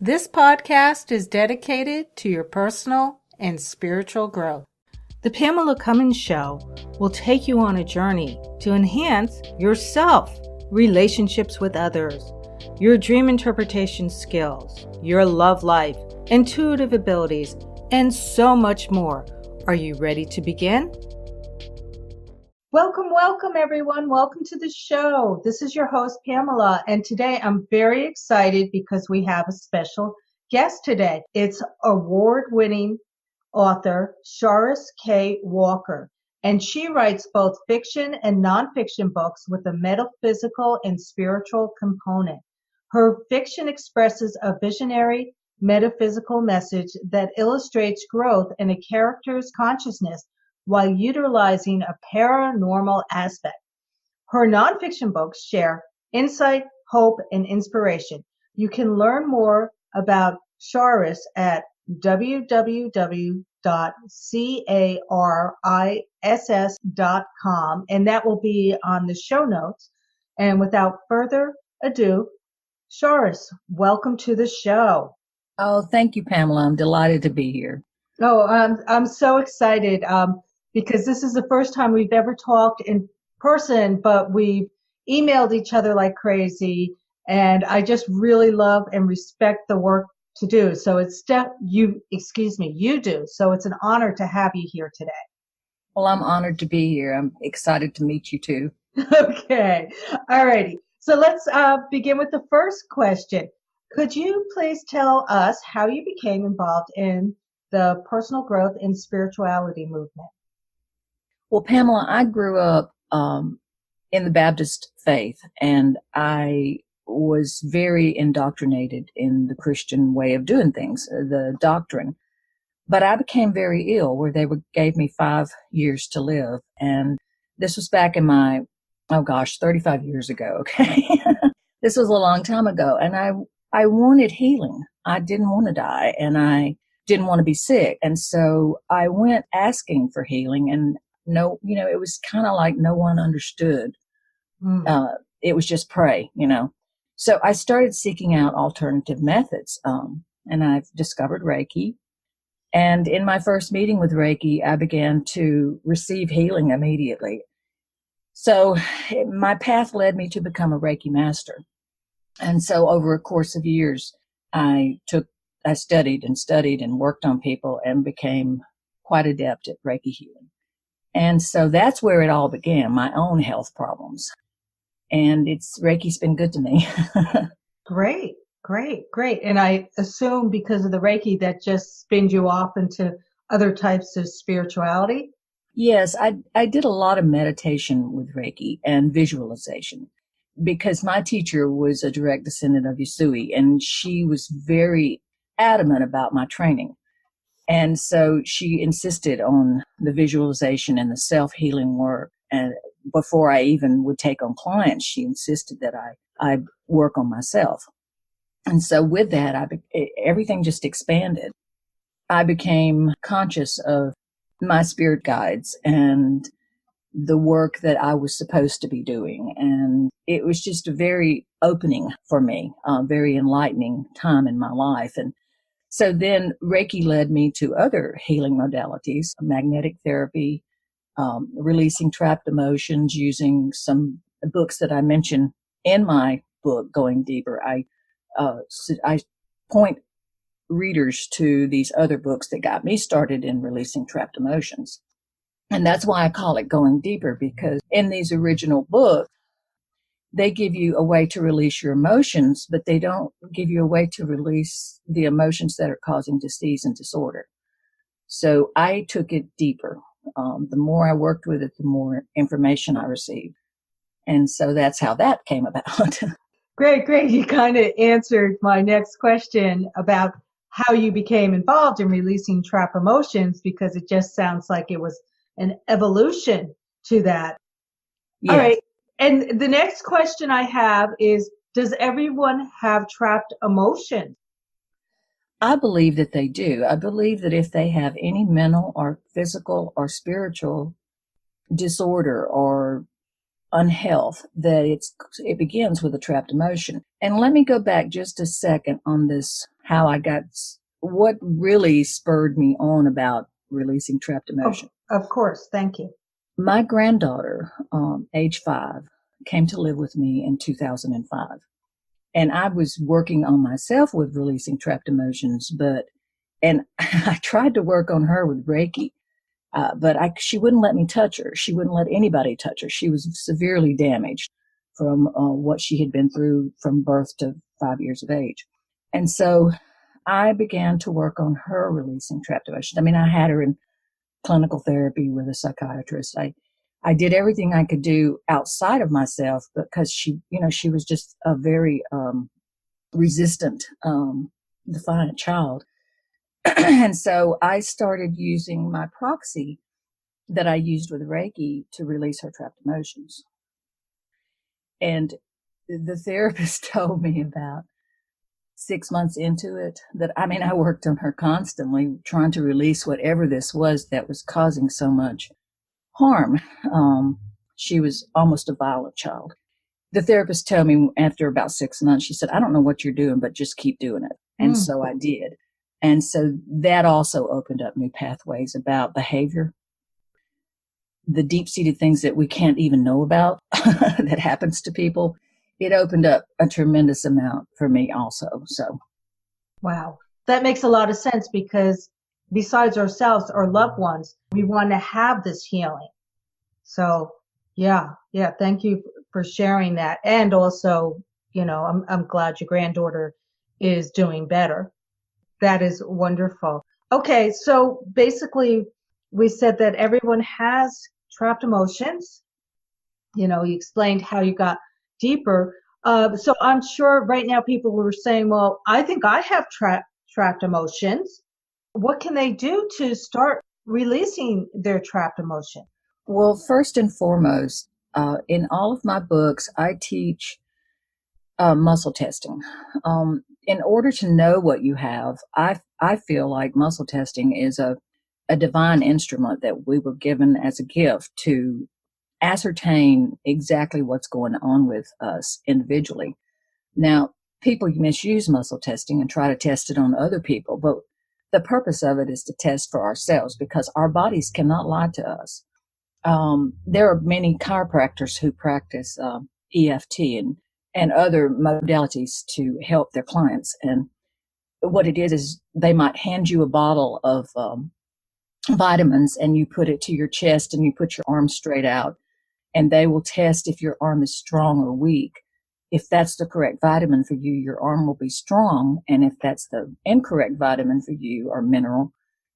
This podcast is dedicated to your personal and spiritual growth. The Pamela Cummins Show will take you on a journey to enhance yourself, relationships with others, your dream interpretation skills, your love life, intuitive abilities, and so much more. Are you ready to begin? Welcome, everyone. Welcome to the show. This is your host, Pamela, and today I'm very excited because we have a special guest today. It's award-winning author Chariss K. Walker, and she writes both fiction and nonfiction books with a metaphysical and spiritual component. Her fiction expresses a visionary metaphysical message that illustrates growth in a character's consciousness while utilizing a paranormal aspect. Her nonfiction books share insight, hope, and inspiration. You can learn more about Chariss at www.chariss.com, and that will be on the show notes. And without further ado, Chariss, welcome to the show. Oh, thank you, Pamela. I'm delighted to be here. Oh, I'm so excited because this is the first time we've ever talked in person, but we've emailed each other like crazy, and I just really love and respect the work to do. So you do. So it's an honor to have you here today. Well, I'm honored to be here. I'm excited to meet you too. Okay. All righty. So let's begin with the first question. Could you please tell us how you became involved in the personal growth and spirituality movement? Well, Pamela, I grew up in the Baptist faith, and I was very indoctrinated in the Christian way of doing things, the doctrine. But I became very ill where they gave me 5 years to live. And this was back in 35 years ago. Okay. This was a long time ago. And I wanted healing. I didn't want to die, and I didn't want to be sick. And so I went asking for healing, and it was kind of like no one understood. It was just pray, So I started seeking out alternative methods, and I've discovered Reiki. And in my first meeting with Reiki, I began to receive healing immediately. So my path led me to become a Reiki master. And so over a course of years, I studied and worked on people and became quite adept at Reiki healing. And so that's where it all began, my own health problems. And Reiki's been good to me. Great. And I assume because of the Reiki that just spins you off into other types of spirituality? Yes, I did a lot of meditation with Reiki and visualization because my teacher was a direct descendant of Yusui, and she was very adamant about my training. And so she insisted on the visualization and the self-healing work. And before I even would take on clients, she insisted that I work on myself. And so with that, everything just expanded. I became conscious of my spirit guides and the work that I was supposed to be doing. And it was just a very opening for me, very enlightening time in my life. And so then Reiki led me to other healing modalities, magnetic therapy, releasing trapped emotions, using some books that I mentioned in my book, Going Deeper. I point readers to these other books that got me started in releasing trapped emotions. And that's why I call it Going Deeper, because in these original books, they give you a way to release your emotions, but they don't give you a way to release the emotions that are causing disease and disorder. So I took it deeper. The more I worked with it, the more information I received. And so that's how that came about. Great. You kind of answered my next question about how you became involved in releasing trapped emotions, because it just sounds like it was an evolution to that. Yes. All right. And the next question I have is, does everyone have trapped emotions? I believe that they do. I believe that if they have any mental or physical or spiritual disorder or unhealth, that it begins with a trapped emotion. And let me go back just a second on this how I got, what really spurred me on about releasing trapped emotion. Of course. Thank you. My granddaughter, age 5, came to live with me in 2005. And I was working on myself with releasing trapped emotions, and I tried to work on her with Reiki, but she wouldn't let me touch her. She wouldn't let anybody touch her. She was severely damaged from what she had been through from birth to 5 years of age. And so I began to work on her releasing trapped emotions. I mean, I had her in clinical therapy with a psychiatrist. I did everything I could do outside of myself because she was just a very resistant, defiant child. And so I started using my proxy that I used with Reiki to release her trapped emotions. And the therapist told me about 6 months into it that, I worked on her constantly trying to release whatever this was that was causing so much harm. She was almost a violent child. The therapist told me after about 6 months, she said, I don't know what you're doing, but just keep doing it. And so I did. And so that also opened up new pathways about behavior, the deep-seated things that we can't even know about that happens to people. It opened up a tremendous amount for me also. So. Wow. That makes a lot of sense because besides ourselves, our loved ones, we want to have this healing. So yeah. Thank you for sharing that. And also, I'm glad your granddaughter is doing better. That is wonderful. Okay. So basically we said that everyone has trapped emotions. You explained how you got deeper. So I'm sure right now people are saying, well, I think I have trapped emotions. What can they do to start releasing their trapped emotion? Well, first and foremost, in all of my books, I teach muscle testing. In order to know what you have, I feel like muscle testing is a divine instrument that we were given as a gift to ascertain exactly what's going on with us individually. Now, people misuse muscle testing and try to test it on other people, but the purpose of it is to test for ourselves because our bodies cannot lie to us. There are many chiropractors who practice EFT and other modalities to help their clients. And what it is they might hand you a bottle of vitamins and you put it to your chest and you put your arm straight out and they will test if your arm is strong or weak. If that's the correct vitamin for you, your arm will be strong. And if that's the incorrect vitamin for you or mineral,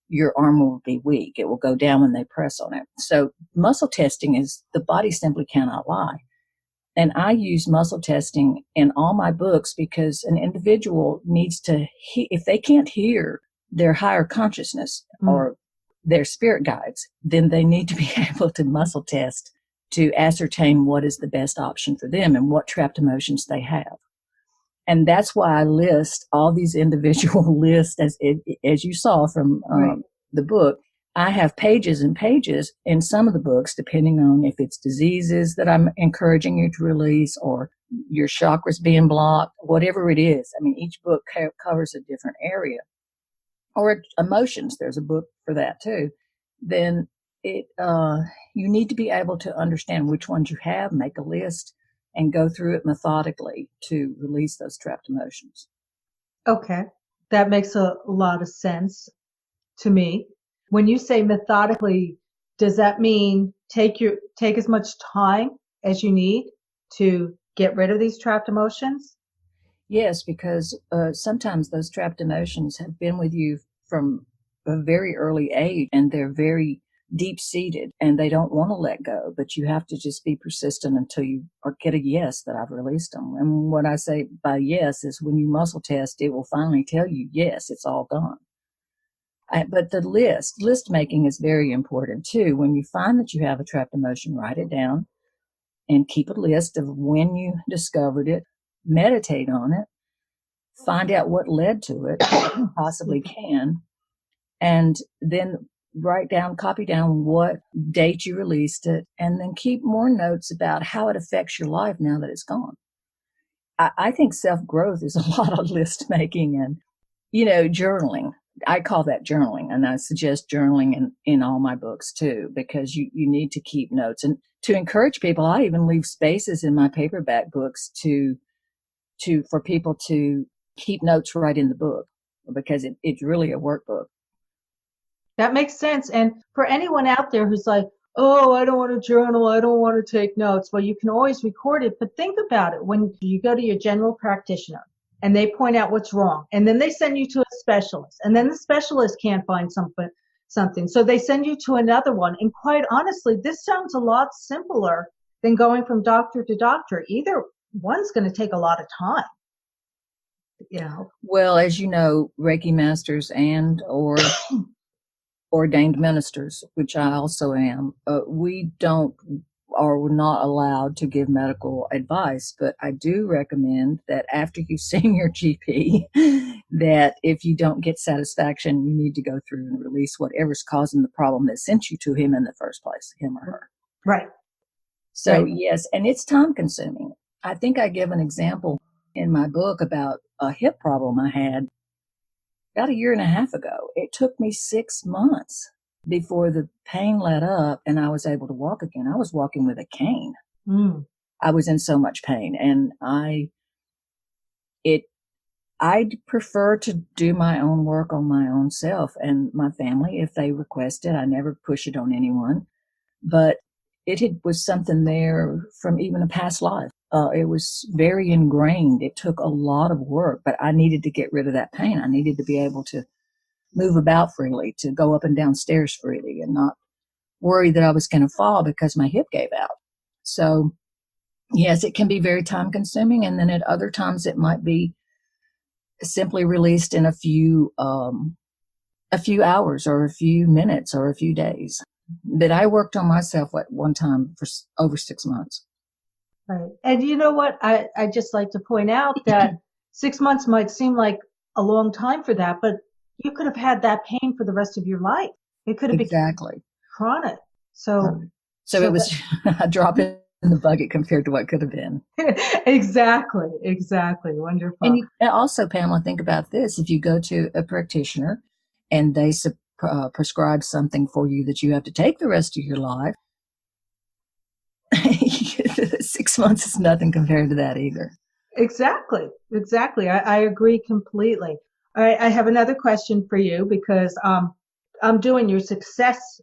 your arm will be weak. It will go down when they press on it. So muscle testing is the body simply cannot lie. And I use muscle testing in all my books because an individual needs to, if they can't hear their higher consciousness or their spirit guides, then they need to be able to muscle test to ascertain what is the best option for them and what trapped emotions they have. And that's why I list all these individual lists, as you saw from the book. I have pages and pages in some of the books, depending on if it's diseases that I'm encouraging you to release or your chakras being blocked, whatever it is. I mean, each book covers a different area. Or emotions, there's a book for that too. Then you need to be able to understand which ones you have, make a list, and go through it methodically to release those trapped emotions. Okay. That makes a lot of sense to me. When you say methodically, does that mean take as much time as you need to get rid of these trapped emotions? Yes, because sometimes those trapped emotions have been with you from a very early age and they're very deep-seated and they don't want to let go, but you have to just be persistent until you get a yes that I've released them. And what I say by yes is when you muscle test, it will finally tell you, yes, it's all gone. But the list making is very important too. When you find that you have a trapped emotion, write it down and keep a list of when you discovered it, meditate on it, find out what led to it, if you possibly can, and then copy down what date you released it, and then keep more notes about how it affects your life now that it's gone. I think self-growth is a lot of list making and Journaling. I call that journaling, and I suggest journaling in all my books too, because you need to keep notes. And to encourage people, I even leave spaces in my paperback books for people to keep notes right in the book, because it's really a workbook. That makes sense. And for anyone out there who's like, oh, I don't want to journal, I don't want to take notes. Well, you can always record it, but think about it. When you go to your general practitioner and they point out what's wrong, and then they send you to a specialist, and then the specialist can't find something. So they send you to another one. And quite honestly, this sounds a lot simpler than going from doctor to doctor. Either one's going to take a lot of time. Well, as you know, Reiki masters or ordained ministers, which I also am, we're not allowed to give medical advice, but I do recommend that after you've seen your GP, that if you don't get satisfaction, you need to go through and release whatever's causing the problem that sent you to him in the first place, him or her. Right. So, yes, and it's time consuming. I think I give an example in my book about a hip problem I had about 1.5 years ago. It took me 6 months before the pain let up and I was able to walk again. I was walking with a cane. I was in so much pain, and I'd prefer to do my own work on my own self and my family if they request it. I never push it on anyone, but it was something there from even a past life. It was very ingrained. It took a lot of work, but I needed to get rid of that pain. I needed to be able to move about freely, to go up and down stairs freely, and not worry that I was going to fall because my hip gave out. So, yes, it can be very time consuming. And then at other times it might be simply released in a few hours or a few minutes or a few days. But I worked on myself at one time for over 6 months. Right. And you know what? I just like to point out that 6 months might seem like a long time for that, but you could have had that pain for the rest of your life. It could have been chronic. So it was a drop in the bucket compared to what could have been. Exactly. Wonderful. And also, Pamela, think about this. If you go to a practitioner and they prescribe something for you that you have to take the rest of your life, 6 months is nothing compared to that either. Exactly. I agree completely. All right, I have another question for you, because I'm doing your success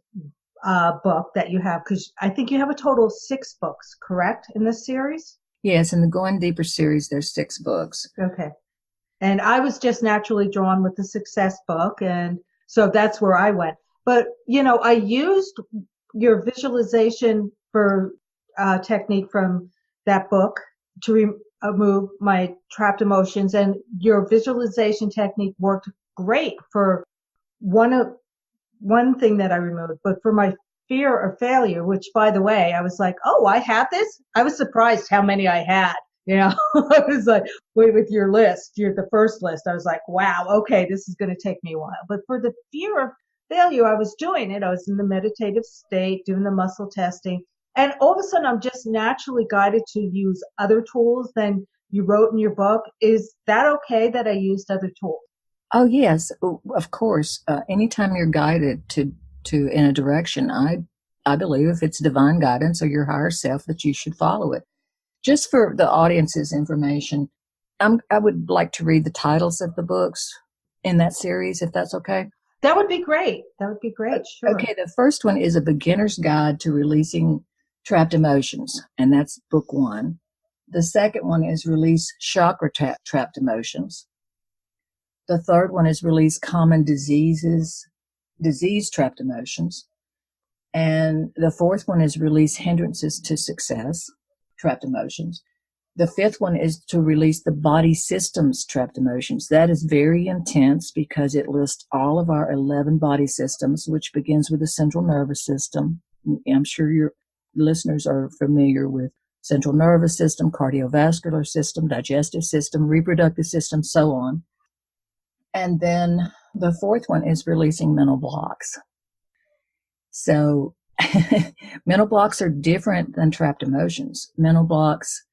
book that you have, because I think you have a total of 6 books, correct, in this series? Yes, in the Going Deeper series, there's 6 books. Okay. And I was just naturally drawn with the success book, and so that's where I went. But, I used your visualization for technique from that book to remove my trapped emotions, and your visualization technique worked great for one thing that I removed. But for my fear of failure, which, by the way, I was like, oh, I have this. I was surprised how many I had. I was like, wait, with your list, the first list, I was like, wow, okay, this is going to take me a while. But for the fear of failure, I was doing it. I was in the meditative state, doing the muscle testing. And all of a sudden, I'm just naturally guided to use other tools than you wrote in your book. Is that okay that I used other tools? Oh, yes, of course. Anytime you're guided to in a direction, I believe if it's divine guidance or your higher self, that you should follow it. Just for the audience's information, I would like to read the titles of the books in that series, if that's okay. That would be great. Sure. Okay, the first one is A Beginner's Guide to Releasing Trapped Emotions, and that's book 1. The second one is Release Chakra Trapped Emotions. The third one is Release Common Disease Trapped Emotions. And the fourth one is Release Hindrances to Success, Trapped Emotions. The fifth one is to release the body systems trapped emotions. That is very intense because it lists all of our 11 body systems, which begins with the central nervous system. I'm sure your listeners are familiar with central nervous system, cardiovascular system, digestive system, reproductive system, so on. And then the fourth one is releasing mental blocks. So mental blocks are different than trapped emotions. Mental blocks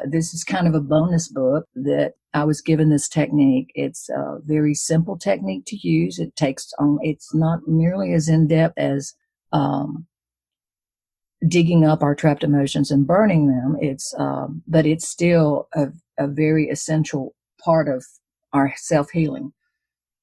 this is kind of a bonus book that I was given this technique. It's a very simple technique to use. It's not nearly as in-depth as digging up our trapped emotions and burning them. But it's still a very essential part of our self-healing,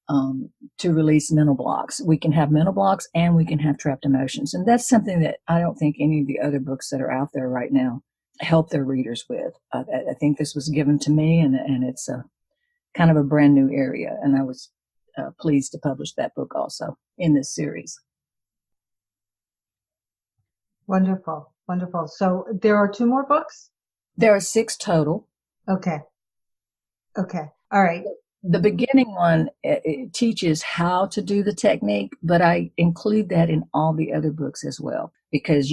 to release mental blocks. We can have mental blocks and we can have trapped emotions. And that's something that I don't think any of the other books that are out there right now help their readers with. I think this was given to me, and it's a kind of a brand new area. And I was pleased to publish that book also in this series. Wonderful. Wonderful. So there are 2 more books? There are 6 total. Okay. All right. The beginning one, it teaches how to do the technique, but I include that in all the other books as well, because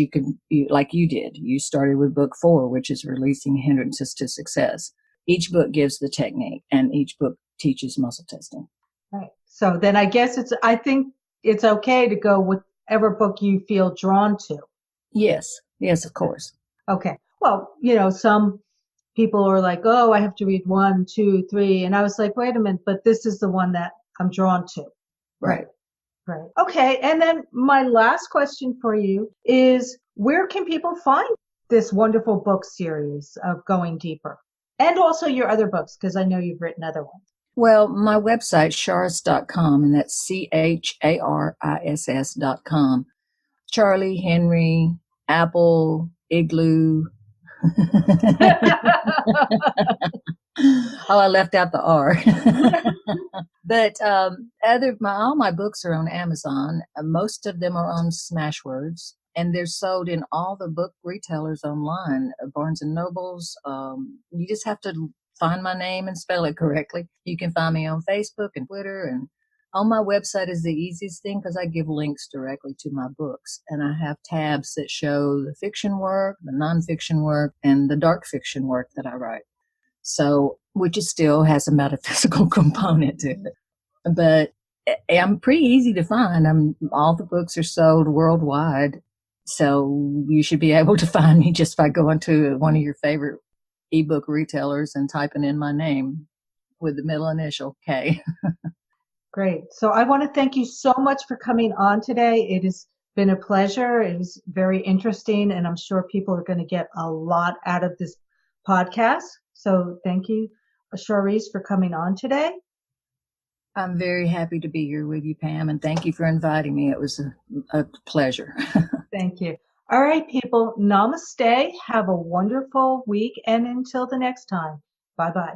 like you did, you started with book 4, which is releasing hindrances to success. Each book gives the technique, and each book teaches muscle testing. Right. So then I guess I think it's okay to go with whatever book you feel drawn to. Yes, of course. Okay. Well, some people are like, oh, I have to read 1, 2, 3. And I was like, wait a minute, but this is the one that I'm drawn to. Right. Okay. And then my last question for you is, where can people find this wonderful book series of Going Deeper? And also your other books, because I know you've written other ones. Well, my website, Charris.com, and that's CHARISS.com. Charlie, Henry, Apple, Igloo. I left out the R. But all my books are on Amazon. Most of them are on Smashwords, and they're sold in all the book retailers online, Barnes and Nobles. You just have to find my name and spell it correctly. You can find me on Facebook and Twitter, and on my website is the easiest thing because I give links directly to my books, and I have tabs that show the fiction work, the nonfiction work, and the dark fiction work that I write. So, which still has a metaphysical component to it. But I'm pretty easy to find. All the books are sold worldwide, so you should be able to find me just by going to one of your favorite eBook retailers and typing in my name with the middle initial K. Great. So I want to thank you so much for coming on today. It has been a pleasure. It was very interesting, and I'm sure people are going to get a lot out of this podcast. So thank you, Chariss, for coming on today. I'm very happy to be here with you, Pam, and thank you for inviting me. It was a pleasure. Thank you. All right, people. Namaste. Have a wonderful week, and until the next time. Bye-bye.